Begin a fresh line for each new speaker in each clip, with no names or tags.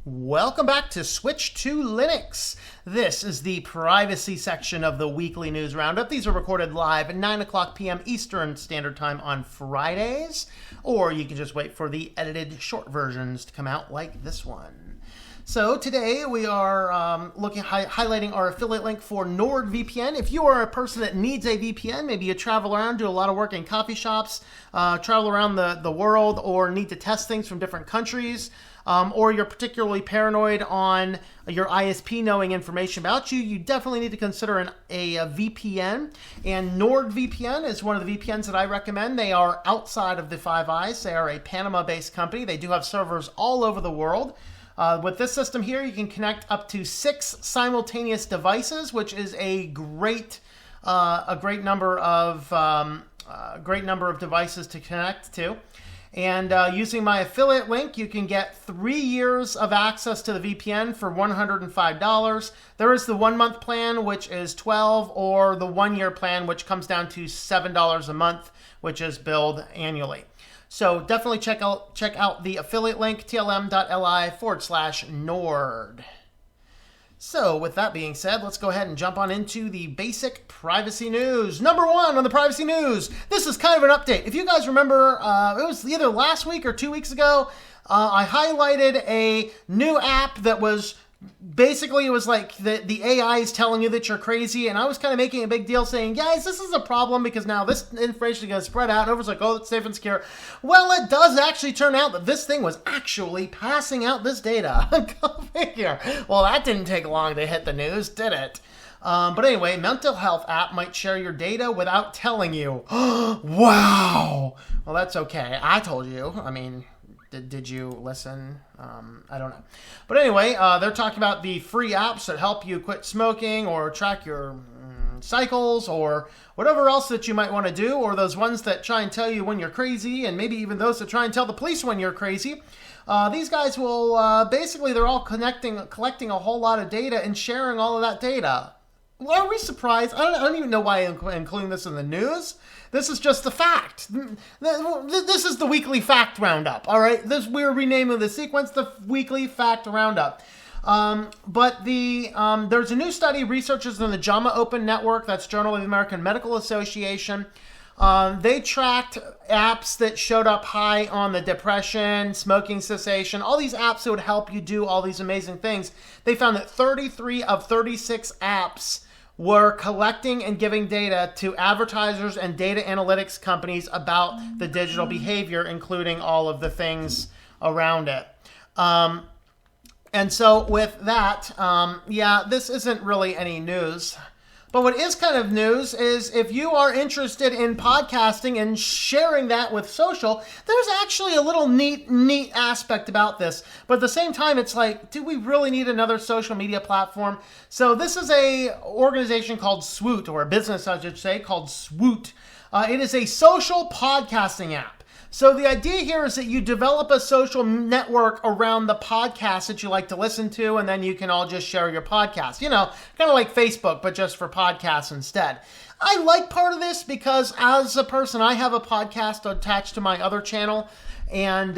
Welcome back to Switch to Linux. This is the privacy section of the weekly news roundup. These are recorded live at 9 o'clock p.m. Eastern Standard Time on Fridays, or you can just wait for the edited short versions to come out like this one. So today we are highlighting our affiliate link for NordVPN. If you are a person that needs a VPN, maybe you travel around, do a lot of work in coffee shops, travel around the world, or need to test things from different countries, or you're particularly paranoid on your ISP knowing information about you, you definitely need to consider a VPN. And NordVPN is one of the VPNs that I recommend. They are outside of the Five Eyes. They are a Panama-based company. They do have servers all over the world. With this system here, you can connect up to 6 simultaneous devices, which is a great number of devices to connect to. And using my affiliate link, you can get 3 years of access to the VPN for $105. There is the 1-month plan, which is $12, or the 1-year plan, which comes down to $7 a month, which is billed annually. So definitely check out the affiliate link, tlm.li/Nord. So with that being said, let's go ahead and jump on into the basic privacy news. Number 1 on the privacy news. This is kind of an update. If you guys remember, it was either last week or 2 weeks ago, I highlighted a new app that was basically, it was like the AI is telling you that you're crazy, and I was kind of making a big deal saying, guys, this is a problem because now this information is going to spread out, and everyone's like, oh, it's safe and secure. Well, it does actually turn out that this thing was actually passing out this data. Go figure. Well, that didn't take long to hit the news, did it? But anyway, mental health app might share your data without telling you. Wow. Well, that's okay. I told you. I mean, did you listen? I don't know. But anyway, they're talking about the free apps that help you quit smoking or track your cycles or whatever else that you might want to do, or those ones that try and tell you when you're crazy, and maybe even those that try and tell the police when you're crazy. These guys will, basically, they're all collecting a whole lot of data and sharing all of that data. Well, are we surprised? I don't even know why I'm including this in the news. This is just the fact. This is the weekly fact roundup, all right? We're renaming the sequence the weekly fact roundup. But there's a new study, researchers in the JAMA Open Network, that's Journal of the American Medical Association. They tracked apps that showed up high on the depression, smoking cessation, all these apps that would help you do all these amazing things. They found that 33 of 36 apps were collecting and giving data to advertisers and data analytics companies about the digital behavior, including all of the things around it. And so with that, this isn't really any news. But what is kind of news is if you are interested in podcasting and sharing that with social, there's actually a little neat aspect about this. But at the same time, it's like, do we really need another social media platform? So this is a organization called Swoot, or a business, I should say, called Swoot. It is a social podcasting app. So the idea here is that you develop a social network around the podcast that you like to listen to, and then you can all just share your podcast. You know, kind of like Facebook, but just for podcasts instead. I like part of this because as a person, I have a podcast attached to my other channel. And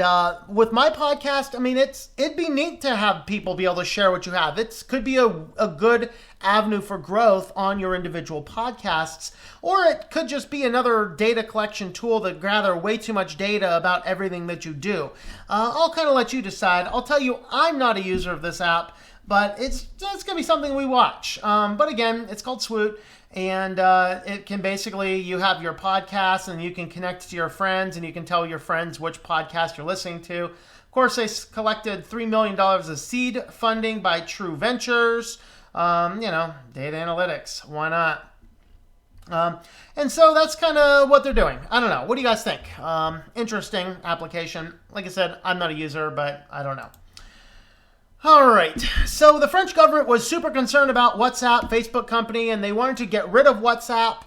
with my podcast, I mean, it'd be neat to have people be able to share what you have. It could be a good avenue for growth on your individual podcasts, or it could just be another data collection tool that gather way too much data about everything that you do. I'll kind of let you decide. I'll tell you, I'm not a user of this app, but it's going to be something we watch. But again, it's called Swoot. And it can basically, you have your podcast and you can connect to your friends and you can tell your friends which podcast you're listening to. Of course, they collected $3 million of seed funding by True Ventures. Data analytics. Why not? And so that's kind of what they're doing. I don't know. What do you guys think? Interesting application. Like I said, I'm not a user, but I don't know. All right, so the French government was super concerned about WhatsApp, Facebook company, and they wanted to get rid of WhatsApp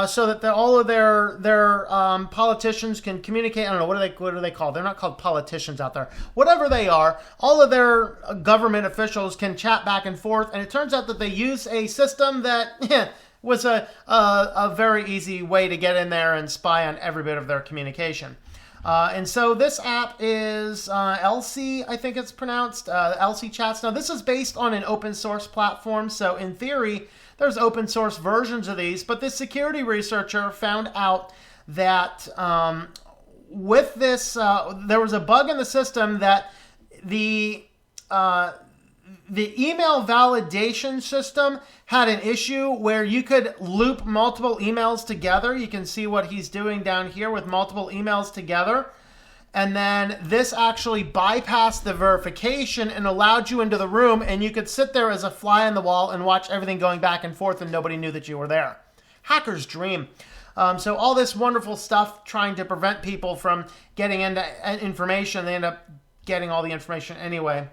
so that all of their politicians can communicate. I don't know, what are they called? They're not called politicians out there. Whatever they are, all of their government officials can chat back and forth, and it turns out that they use a system that was a very easy way to get in there and spy on every bit of their communication. And so this app is LC, I think it's pronounced, LC Chats. Now, this is based on an open source platform, so in theory, there's open source versions of these, but this security researcher found out that with this, there was a bug in the system that the email validation system had an issue where you could loop multiple emails together. You can see what he's doing down here with multiple emails together. And then this actually bypassed the verification and allowed you into the room, and you could sit there as a fly on the wall and watch everything going back and forth and nobody knew that you were there. Hacker's dream. So all this wonderful stuff trying to prevent people from getting into information, they end up getting all the information anyway.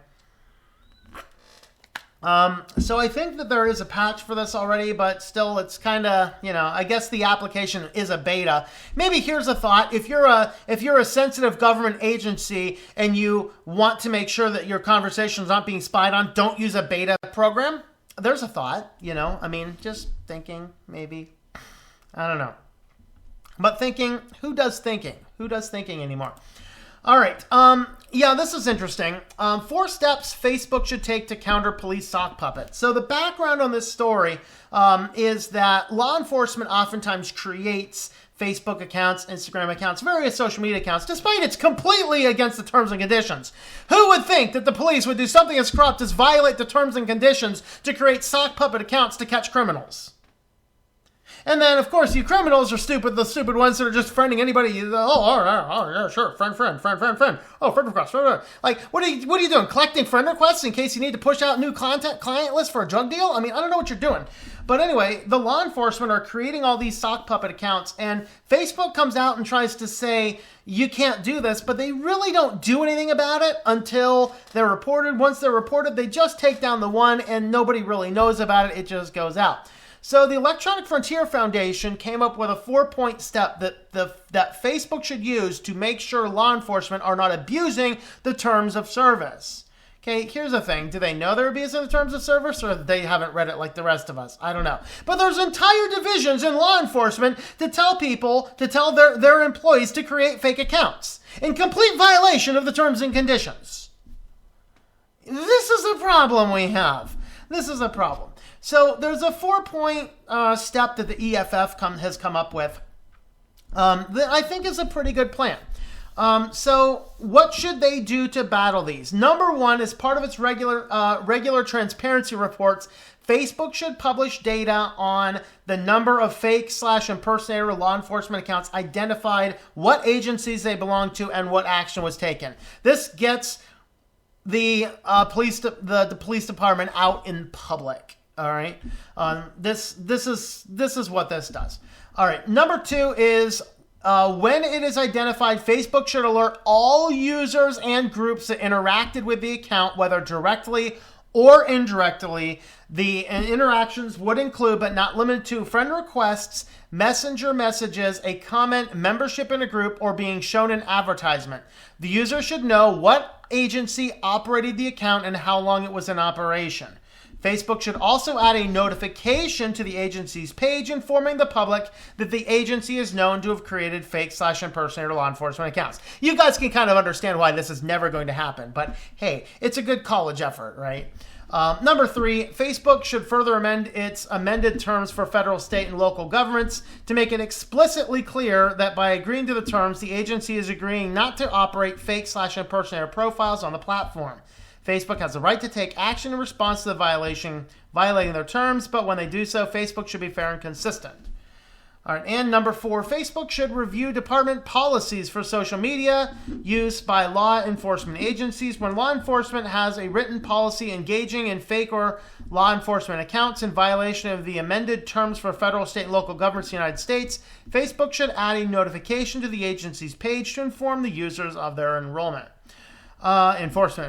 So I think that there is a patch for this already, but still it's kind of, I guess the application is a beta. Maybe here's a thought. If you're a sensitive government agency and you want to make sure that your conversation's not being spied on, don't use a beta program. There's a thought, just thinking, maybe. I don't know. But thinking, who does thinking? Who does thinking anymore? All right. Yeah, this is interesting. 4 steps Facebook should take to counter police sock puppets. So the background on this story is that law enforcement oftentimes creates Facebook accounts, Instagram accounts, various social media accounts, despite it's completely against the terms and conditions. Who would think that the police would do something as corrupt as violate the terms and conditions to create sock puppet accounts to catch criminals? And then, of course, you criminals are stupid, the stupid ones that are just friending anybody. Yeah, sure, friend. Oh, friend request. Like, what are you doing? Collecting friend requests in case you need to push out new client list for a drug deal? I mean, I don't know what you're doing. But anyway, the law enforcement are creating all these sock puppet accounts, and Facebook comes out and tries to say, you can't do this, but they really don't do anything about it until they're reported. Once they're reported, they just take down the one, and nobody really knows about it. It just goes out. So the Electronic Frontier Foundation came up with a 4-point step that Facebook should use to make sure law enforcement are not abusing the terms of service. Okay, here's the thing. Do they know they're abusing the terms of service, or they haven't read it like the rest of us? I don't know. But there's entire divisions in law enforcement to tell their employees to create fake accounts in complete violation of the terms and conditions. This is a problem we have. This is a problem. So there's a 4-point step that the EFF has come up with that I think is a pretty good plan. So what should they do to battle these? Number 1, as part of its regular transparency reports, Facebook should publish data on the number of fake/impersonator law enforcement accounts identified, what agencies they belong to, and what action was taken. This gets the police department out in public. All right. This is what this does. All right. Number 2 is when it is identified, Facebook should alert all users and groups that interacted with the account, whether directly or indirectly. The interactions would include, but not limited to, friend requests, messenger messages, a comment, membership in a group, or being shown an advertisement. The user should know what agency operated the account and how long it was in operation. Facebook should also add a notification to the agency's page informing the public that the agency is known to have created fake/impersonator law enforcement accounts. You guys can kind of understand why this is never going to happen, but hey, it's a good college effort, right? Number 3, Facebook should further amend its amended terms for federal, state, and local governments to make it explicitly clear that by agreeing to the terms, the agency is agreeing not to operate fake/impersonator profiles on the platform. Facebook has the right to take action in response to the violating their terms, but when they do so, Facebook should be fair and consistent. All right, and number 4, Facebook should review department policies for social media use by law enforcement agencies. When law enforcement has a written policy engaging in fake or law enforcement accounts in violation of the amended terms for federal, state, and local governments in the United States, Facebook should add a notification to the agency's page to inform the users of their enforcement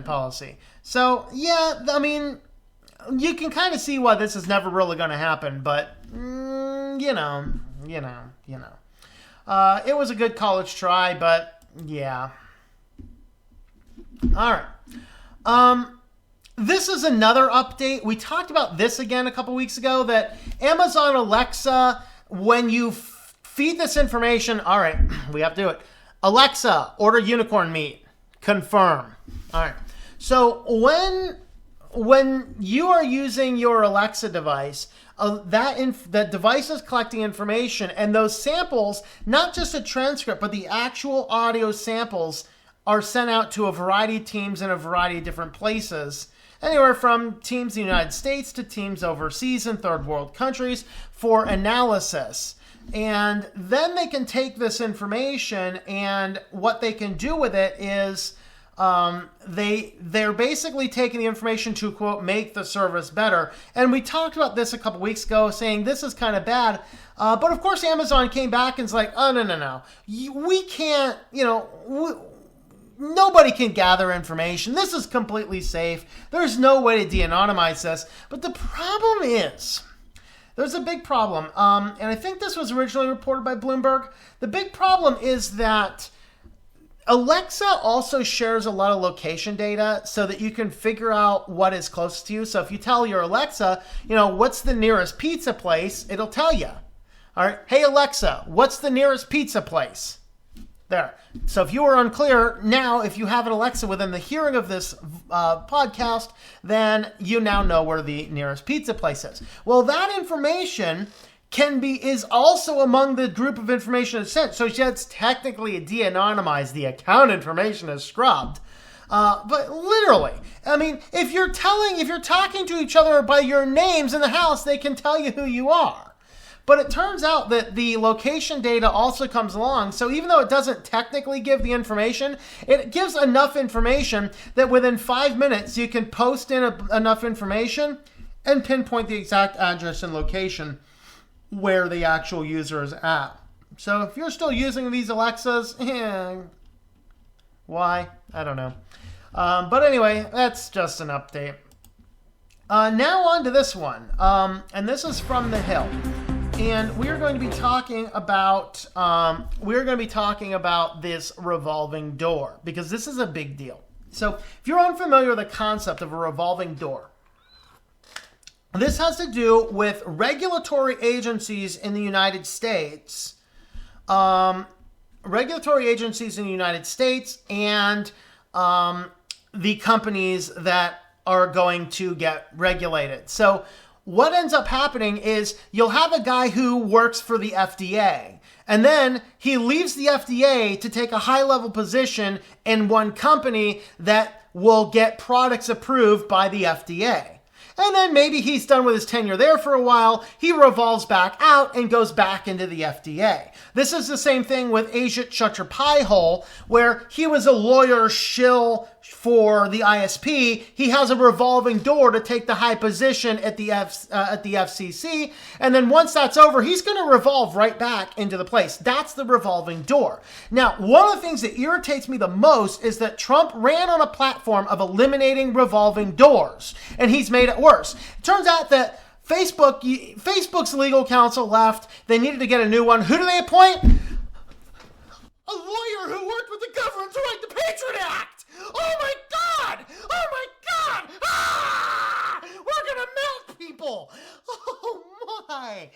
policy. So, yeah, I mean, you can kind of see why this is never really going to happen, but, you know. It was a good college try, but, yeah. All right. This is another update. We talked about this again a couple weeks ago, that Amazon Alexa, when you feed this information, all right, we have to do it. Alexa, order unicorn meat. Confirm. All right. So when you are using your Alexa device, that device is collecting information, and those samples, not just a transcript, but the actual audio samples, are sent out to a variety of teams in a variety of different places, anywhere from teams in the United States to teams overseas in third world countries for analysis. And then they can take this information, and what they can do with it is they're basically taking the information to, quote, make the service better. And we talked about this a couple weeks ago, saying this is kind of bad. But of course, Amazon came back and was like, oh, no. We can't, nobody can gather information. This is completely safe. There's no way to de-anonymize this. But the problem is, there's a big problem. And I think this was originally reported by Bloomberg. The big problem is that Alexa also shares a lot of location data so that you can figure out what is close to you. So if you tell your Alexa, what's the nearest pizza place, it'll tell you. All right. Hey, Alexa, what's the nearest pizza place? There. So if you were unclear, now if you have an Alexa within the hearing of this podcast, then you now know where the nearest pizza place is. Well, that information is also among the group of information it's sent. So it's technically de-anonymized. The account information is scrubbed. But literally, I mean, if you're talking to each other by your names in the house, they can tell you who you are. But it turns out that the location data also comes along. So even though it doesn't technically give the information, it gives enough information that within 5 minutes, you can post in enough information and pinpoint the exact address and location where the actual user is at. So if you're still using these Alexas, why? I don't know. But anyway, that's just an update. Now on to this one. And this is from The Hill. And we're going to be talking about this revolving door, because this is a big deal. So if you're unfamiliar with the concept of a revolving door, this has to do with regulatory agencies in the United States. Regulatory agencies in the United States and the companies that are going to get regulated. So what ends up happening is you'll have a guy who works for the FDA, and then he leaves the FDA to take a high-level position in one company that will get products approved by the FDA. And then maybe he's done with his tenure there for a while. He revolves back out and goes back into the FDA. This is the same thing with Ajit Chhatrapati, where he was a lawyer shill for the ISP. He has a revolving door to take the high position at the FCC. And then once that's over, he's going to revolve right back into the place. That's the revolving door. Now, one of the things that irritates me the most is that Trump ran on a platform of eliminating revolving doors, and he's made it worse. It turns out that Facebook's legal counsel left. They needed to get a new one. Who do they appoint? A lawyer who worked with the government to write the Patriot Act. Oh my God! Oh my God! Ah! We're gonna melt people. Oh my!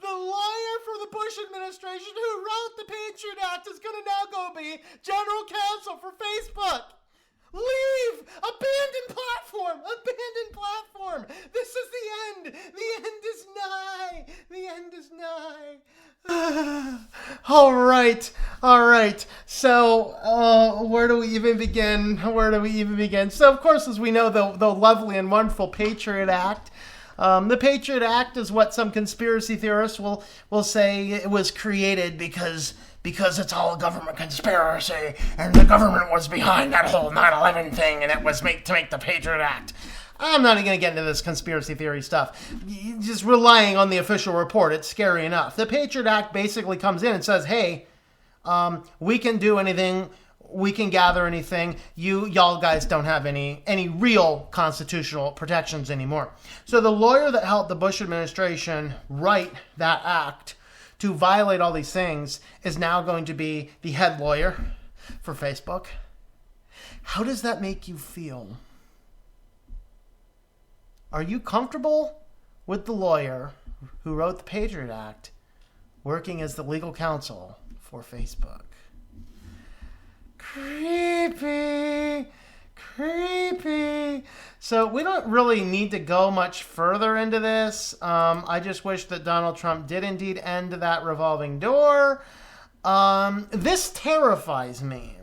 The lawyer for the Bush administration who wrote the Patriot Act is gonna now go be general counsel for Facebook. Leave! Abandon platform! Abandon platform! This is the end! The end is nigh! The end is nigh! All right. So, where do we even begin? So, of course, as we know, the lovely and wonderful Patriot Act. The Patriot Act is what some conspiracy theorists will say it was created because it's all a government conspiracy, and the government was behind that whole 9/11 thing, and it was to make the Patriot Act. I'm not even going to get into this conspiracy theory stuff. Just relying on the official report, it's scary enough. The Patriot Act basically comes in and says, hey, we can do anything, we can gather anything, y'all guys don't have any real constitutional protections anymore. So the lawyer that helped the Bush administration write that act to violate all these things is now going to be the head lawyer for Facebook. How does that make you feel? Are you comfortable with the lawyer who wrote the Patriot Act working as the legal counsel for Facebook. Creepy. Creepy. So we don't really need to go much further into this. I just wish that Donald Trump did indeed end that revolving door. This terrifies me.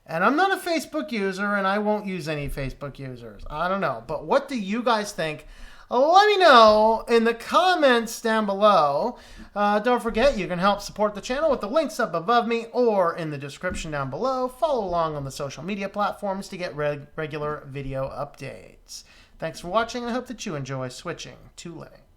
And I'm not a Facebook user, and I won't use any Facebook users. I don't know. But what do you guys think? Let me know in the comments down below. Don't forget, you can help support the channel with the links up above me or in the description down below. Follow along on the social media platforms to get regular video updates. Thanks for watching, and I hope that you enjoy switching to Linux.